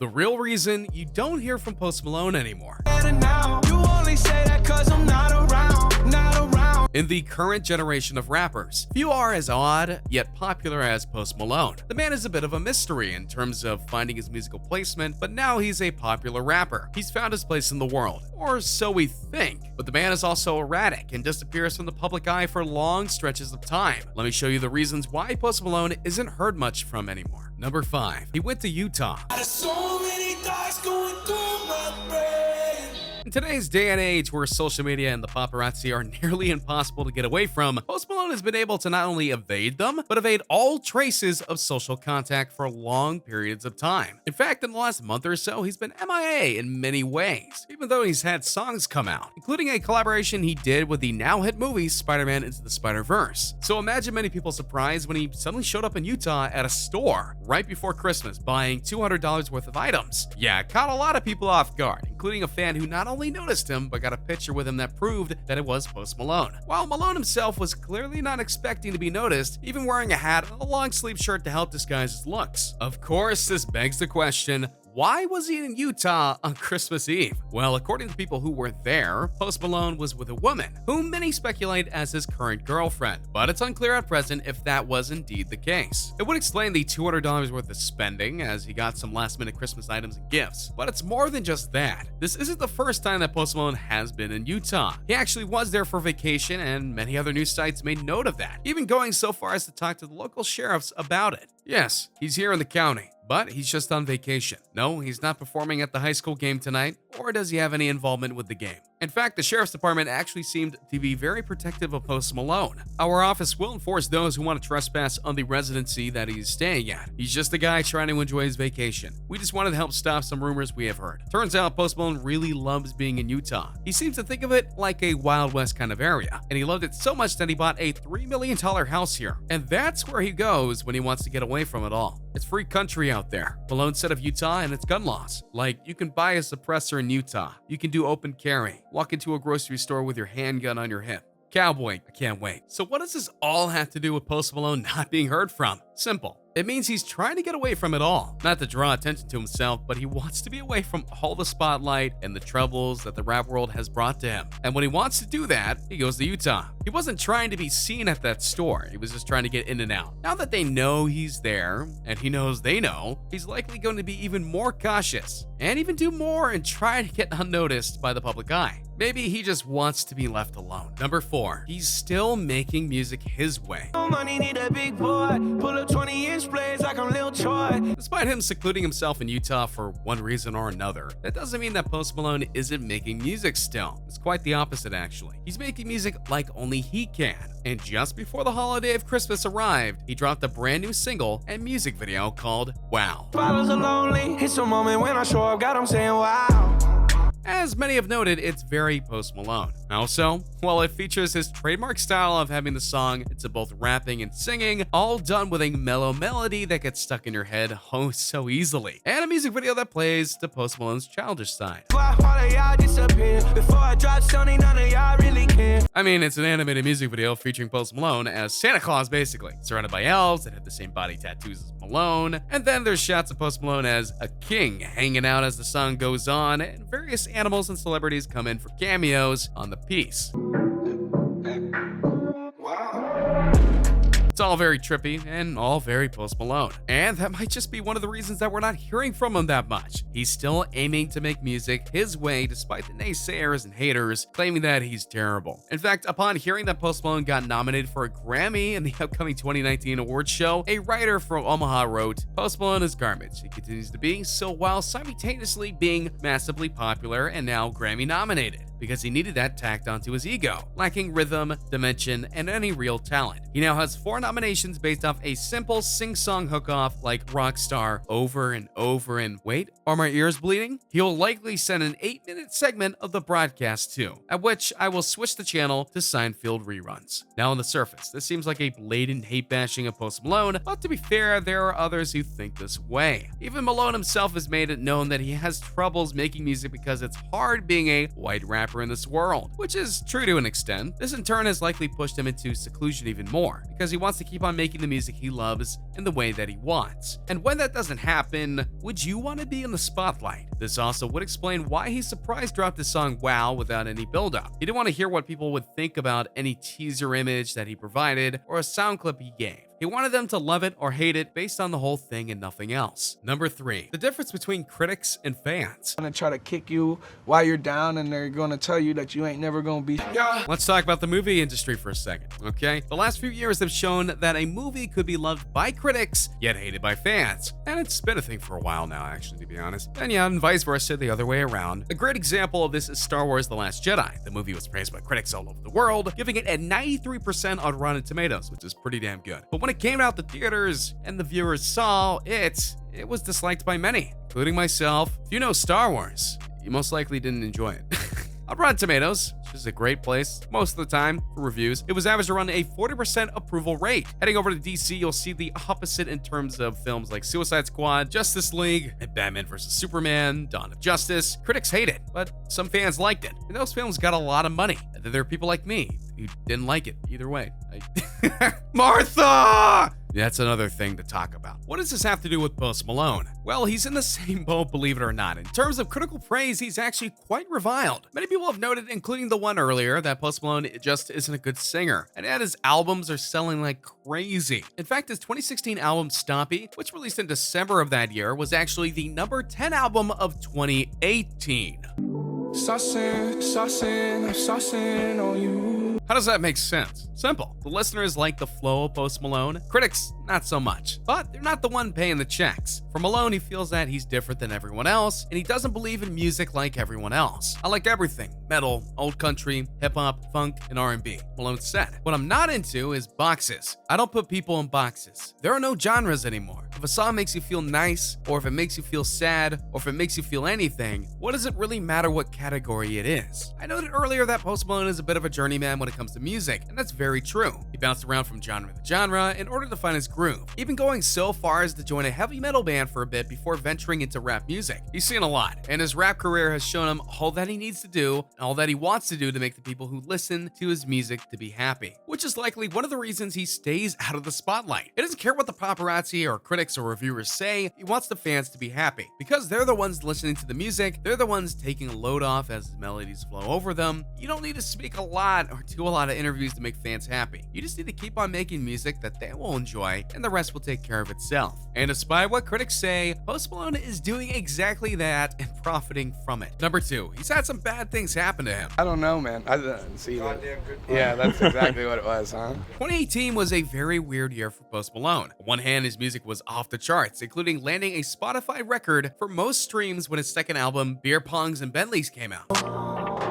the real reason you don't hear from Post Malone anymore. In the current generation of rappers, few are as odd yet popular as Post Malone. The man is a bit of a mystery in terms of finding his musical placement, but now he's a popular rapper. He's found his place in the world, or so we think. But the man is also erratic and disappears from the public eye for long stretches of time. Let me show you the reasons why Post Malone isn't heard much from anymore. Number 5. He went to Utah. In today's day and age where social media and the paparazzi are nearly impossible to get away from, Post Malone has been able to not only evade them, but evade all traces of social contact for long periods of time. In fact, in the last month or so, he's been MIA in many ways, even though he's had songs come out, including a collaboration he did with the now-hit movie Spider-Man Into the Spider-Verse. So imagine many people's surprise when he suddenly showed up in Utah at a store right before Christmas, buying $200 worth of items. Yeah, it caught a lot of people off guard, including a fan who not only noticed him, but got a picture with him that proved that it was Post Malone. While Malone himself was clearly not expecting to be noticed, even wearing a hat and a long-sleeve shirt to help disguise his looks. Of course, this begs the question, why was he in Utah on Christmas Eve? Well, according to people who were there, Post Malone was with a woman, whom many speculate as his current girlfriend, but it's unclear at present if that was indeed the case. It would explain the $200 worth of spending, as he got some last-minute Christmas items and gifts. But it's more than just that. This isn't the first time that Post Malone has been in Utah. He actually was there for vacation, and many other news sites made note of that, even going so far as to talk to the local sheriffs about it. Yes, he's here in the county, but he's just on vacation. No, he's not performing at the high school game tonight, or does he have any involvement with the game? In fact, the sheriff's department actually seemed to be very protective of Post Malone. Our office will enforce those who want to trespass on the residency that he's staying at. He's just a guy trying to enjoy his vacation. We just wanted to help stop some rumors we have heard. Turns out Post Malone really loves being in Utah. He seems to think of it like a Wild West kind of area, and he loved it so much that he bought a $3 million house here. And that's where he goes when he wants to get away from it all. It's free country out there. Malone said of Utah and its gun laws. Like, you can buy a suppressor in Utah. You can do open carry. Walk into a grocery store with your handgun on your hip. Cowboy, I can't wait. So what does this all have to do with Post Malone not being heard from? Simple. It means he's trying to get away from it all. Not to draw attention to himself, but he wants to be away from all the spotlight and the troubles that the rap world has brought to him. And when he wants to do that, he goes to Utah. He wasn't trying to be seen at that store. He was just trying to get in and out. Now that they know he's there, and he knows they know, he's likely going to be even more cautious, and even do more and try to get unnoticed by the public eye. Maybe he just wants to be left alone. Number 4, he's still making music his way. Money need a big boy, pull up 20-inch blades like I'm Lil Troy. Despite him secluding himself in Utah for one reason or another, that doesn't mean that Post Malone isn't making music still. It's quite the opposite, actually. He's making music like only he can. And just before the holiday of Christmas arrived, he dropped a brand new single and music video called Wow. Bottles are lonely, it's a moment when I show up, God, I'm saying wow. As many have noted, it's very Post Malone. How so? Well, it features his trademark style of having the song into both rapping and singing, all done with a mellow melody that gets stuck in your head oh so easily, and a music video that plays to Post Malone's childish side. I mean, it's an animated music video featuring Post Malone as Santa Claus, basically, surrounded by elves that have the same body tattoos as Malone, and then there's shots of Post Malone as a king hanging out as the song goes on, and various animals and celebrities come in for cameos on the piece. It's all very trippy and all very Post Malone. And that might just be one of the reasons that we're not hearing from him that much. He's still aiming to make music his way despite the naysayers and haters claiming that he's terrible. In fact, upon hearing that Post Malone got nominated for a Grammy in the upcoming 2019 awards show, a writer from Omaha wrote, "Post Malone is garbage. He continues to be so while simultaneously being massively popular and now Grammy nominated, because he needed that tacked onto his ego, lacking rhythm, dimension, and any real talent. He now has 4 nominations based off a simple sing-song hook-off like Rockstar over and over and wait, are my ears bleeding? He'll likely send an 8-minute segment of the broadcast too, at which I will switch the channel to Seinfeld reruns." Now on the surface, this seems like a blatant hate bashing of Post Malone, but to be fair, there are others who think this way. Even Malone himself has made it known that he has troubles making music because it's hard being a white rapper in this world, which is true to an extent. This in turn has likely pushed him into seclusion even more, because he wants to keep on making the music he loves in the way that he wants. And when that doesn't happen, would you want to be in the spotlight? This also would explain why he surprise dropped his song Wow without any build-up. He didn't want to hear what people would think about any teaser image that he provided or a sound clip he gave. He wanted them to love it or hate it based on the whole thing and nothing else. Number 3, the difference between critics and fans. Gonna try to kick you while you're down, and they're gonna tell you that you ain't never gonna be. Yeah. Let's talk about the movie industry for a second, okay? The last few years have shown that a movie could be loved by critics, yet hated by fans. And it's been a thing for a while now, actually, to be honest. And vice versa, the other way around. A great example of this is Star Wars The Last Jedi. The movie was praised by critics all over the world, giving it a 93% on Rotten Tomatoes, which is pretty damn good. But when it came out the theaters and the viewers saw it was disliked by many, including myself. If you know Star Wars, you most likely didn't enjoy it. On Rotten Tomatoes, which is a great place most of the time for reviews, it was averaged around a 40% approval rate. Heading over to DC, you'll see the opposite in terms of films like Suicide Squad, Justice League, and Batman vs. Superman, Dawn of Justice. Critics hate it, but some fans liked it. And those films got a lot of money. And then there are people like me who didn't like it either way. Martha! That's another thing to talk about. What does this have to do with Post Malone? Well, he's in the same boat, believe it or not. In terms of critical praise, he's actually quite reviled. Many people have noted, including the one earlier, that Post Malone just isn't a good singer, and yet his albums are selling like crazy. In fact, his 2016 album Stompy, which released in December of that year, was actually the number 10 album of 2018. Saucing, saucing, I'm saucing on you. How does that make sense? Simple. The listeners like the flow of Post Malone. Critics, not so much. But they're not the one paying the checks. For Malone, he feels that he's different than everyone else, and he doesn't believe in music like everyone else. I like everything. Metal, old country, hip-hop, funk, and R&B. Malone said. What I'm not into is boxes. I don't put people in boxes. There are no genres anymore. If a song makes you feel nice, or if it makes you feel sad, or if it makes you feel anything, what does it really matter what category it is? I noted earlier that Post Malone is a bit of a journeyman when it comes to music, and that's very true. He bounced around from genre to genre in order to find his groove, even going so far as to join a heavy metal band for a bit before venturing into rap music. He's seen a lot, and his rap career has shown him all that he needs to do, and all that he wants to do to make the people who listen to his music to be happy, which is likely one of the reasons he stays out of the spotlight. He doesn't care what the paparazzi or critics or reviewers say, he wants the fans to be happy, because they're the ones listening to the music, they're the ones taking a load off as his melodies flow over them. You don't need to speak a lot or do a lot of interviews to make fans happy. You just need to keep on making music that they will enjoy, and the rest will take care of itself. And despite what critics say, Post Malone is doing exactly that and profiting from it. Number 2, he's had some bad things happen to him. I don't know, man. I didn't see that. Yeah, that's exactly what it was, huh? 2018 was a very weird year for Post Malone. On one hand, his music was off the charts, including landing a Spotify record for most streams when his second album, Beer Pongs and Bentleys, came out.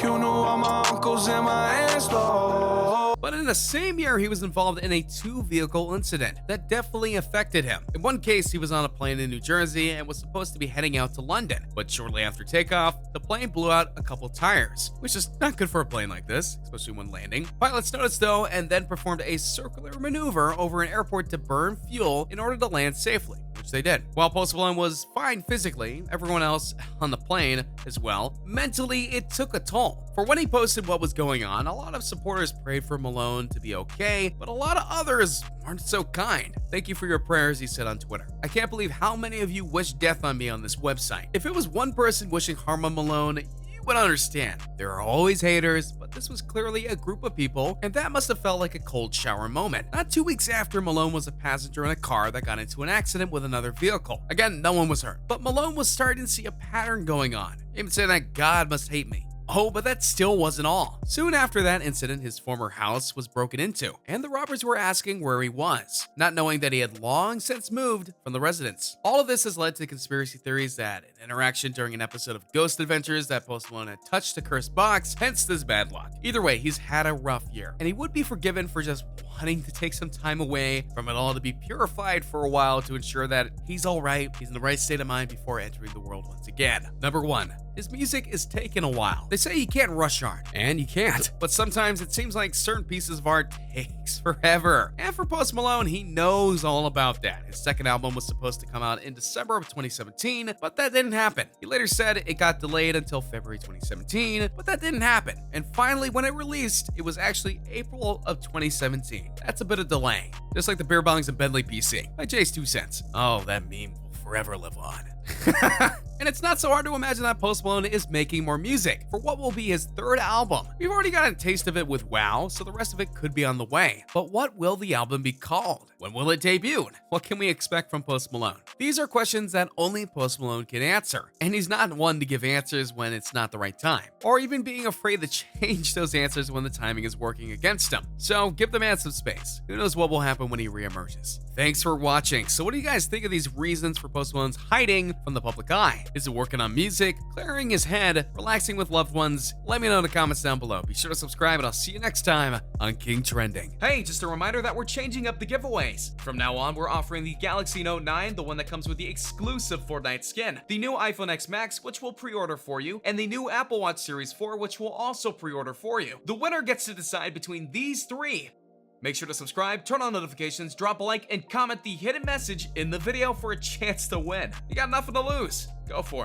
You know all my uncles and my aunts, though. But in the same year, he was involved in a 2-vehicle incident that definitely affected him. In one case, he was on a plane in New Jersey and was supposed to be heading out to London. But shortly after takeoff, the plane blew out a couple tires, which is not good for a plane like this, especially when landing. Pilots noticed though, and then performed a circular maneuver over an airport to burn fuel in order to land safely, which they did. While Post Malone was fine physically, everyone else on the plane as well, mentally it took a toll. For when he posted what was going on, a lot of supporters prayed for Malone to be okay, but a lot of others aren't so kind. Thank you for your prayers, he said on Twitter. I can't believe how many of you wish death on me on this website. If it was one person wishing harm on Malone, you would understand. There are always haters, but this was clearly a group of people, and that must have felt like a cold shower moment. Not 2 weeks after, Malone was a passenger in a car that got into an accident with another vehicle. Again, no one was hurt, but Malone was starting to see a pattern going on. Even saying that God must hate me. Oh, but that still wasn't all. Soon after that incident, his former house was broken into, and the robbers were asking where he was, not knowing that he had long since moved from the residence. All of this has led to conspiracy theories that an interaction during an episode of Ghost Adventures that Post Malone had touched a cursed box, hence this bad luck. Either way, he's had a rough year, and he would be forgiven for just wanting to take some time away from it all to be purified for a while to ensure that he's all right, he's in the right state of mind before entering the world once again. Number 1. His music is taking a while. They say you can't rush art, and you can't. But sometimes it seems like certain pieces of art takes forever. And for Post Malone, he knows all about that. His second album was supposed to come out in December of 2017, but that didn't happen. He later said it got delayed until February 2017, but that didn't happen. And finally, when it released, it was actually April of 2017. That's a bit of delay. Just like the Beer Bongs and Bentley PC. By Jay's 2 cents. Oh, that meme will forever live on. And it's not so hard to imagine that Post Malone is making more music for what will be his third album. We've already gotten a taste of it with Wow, so the rest of it could be on the way. But what will the album be called? When will it debut? What can we expect from Post Malone? These are questions that only Post Malone can answer, and he's not one to give answers when it's not the right time, or even being afraid to change those answers when the timing is working against him. So give the man some space. Who knows what will happen when he reemerges. Thanks for watching. So what do you guys think of these reasons for Post Malone's hiding from the public eye? Is it working on music, clearing his head, relaxing with loved ones? Let me know in the comments down below. Be sure to subscribe, and I'll see you next time on King Trending. Hey, just a reminder that we're changing up the giveaways. From now on, we're offering the Galaxy Note 9, the one that comes with the exclusive Fortnite skin, the new iPhone X Max, which we'll pre-order for you, and the new Apple Watch Series 4, which we'll also pre-order for you. The winner gets to decide between these three. Make sure to subscribe, turn on notifications, drop a like, and comment the hidden message in the video for a chance to win. You got nothing to lose. Go for it.